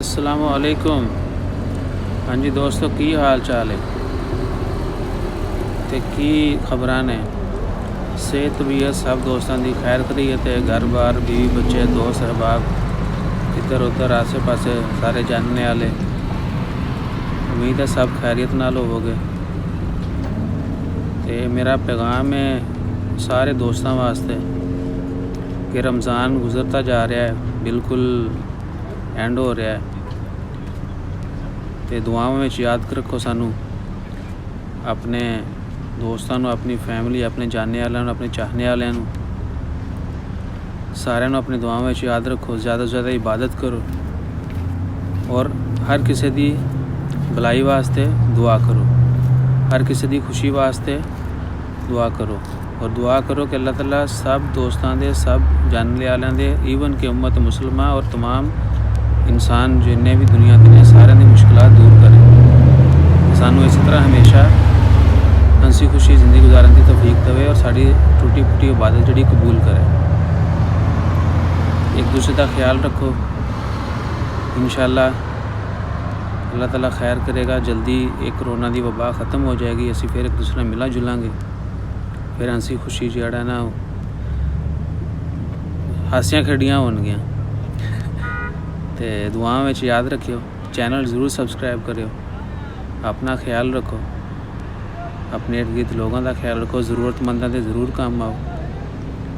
अस्सलाम वालेकुम। हाँ जी दोस्तों, की हाल चाल है ते की खबरां ने। सेहत तबीयत सब दोस्तों की खैर खरीयत है। घर बार बीवी बच्चे दोस्त अहबाब इधर उधर आसे पासे सारे जानने वाले, उम्मीद है सब खैरियत नाल होवोगे। ते मेरा पैगाम है सारे दोस्तों वास्ते कि रमज़ान गुजरता जा रहा है, बिल्कुल एंड हो रहा है। तो दुआओं में याद रखो सानू, अपने दोस्तों, अपनी फैमिली, अपने जानने वालों, अपने चाहने वालों, सारे अपनी दुआओं में याद रखो। ज़्यादा से ज़्यादा इबादत करो और हर किसी की भलाई वास्ते दुआ करो, हर किसी की खुशी वास्ते दुआ करो। और दुआ करो कि अल्लाह ताला सब दोस्तों के, सब जानने वालों के, ईवन के उम्मत मुसलमान और तमाम इंसान जिन्हें भी दुनिया के ने सारे की मुश्किलात दूर करें। सानू इसी तरह हमेशा हंसी खुशी ज़िंदगी गुजारन की तौफीक देवे और साड़ी टूटी फूटी इबादत जी कबूल करे। एक दूसरे का ख्याल रखो, इंशाअल्लाह अल्लाह ताला खैर करेगा। जल्दी एक कोरोना की वबा ख़त्म हो जाएगी, असी फिर एक दूसरे मिला जुलांगे, फिर हंसी खुशी जड़ा ना हासियां खेड़ियां होनगियां। तो दुआओं में याद रखियो, चैनल ज़रूर सबसक्राइब करियो, अपना ख्याल रखो, अपने इर्द गिर्द लोगों का ख्याल रखो, ज़रूरतमंदों के ज़रूर काम आओ।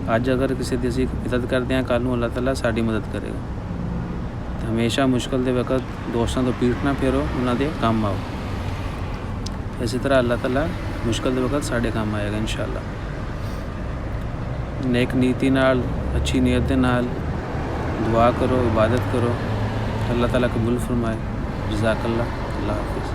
अज अगर किसी की असीं मदद करते हैं, कल अल्लाह ताला साड़ी मदद करेगा। तो हमेशा मुश्किल के वक्त दोस्तों तो पीठ ना फेरो, उन्होंने काम आओ। इसी तरह अल्लाह ताला मुश्किल के वक्त साढ़े काम आएगा इंशाअल्लाह। नेक नीति नाल, अच्छी नीयत के नाल दुआ करो, इबादत करो, अल्लाह ताला कबूल फरमाए। जज़ाकल्लाह। अल्लाह हाफ़िज़।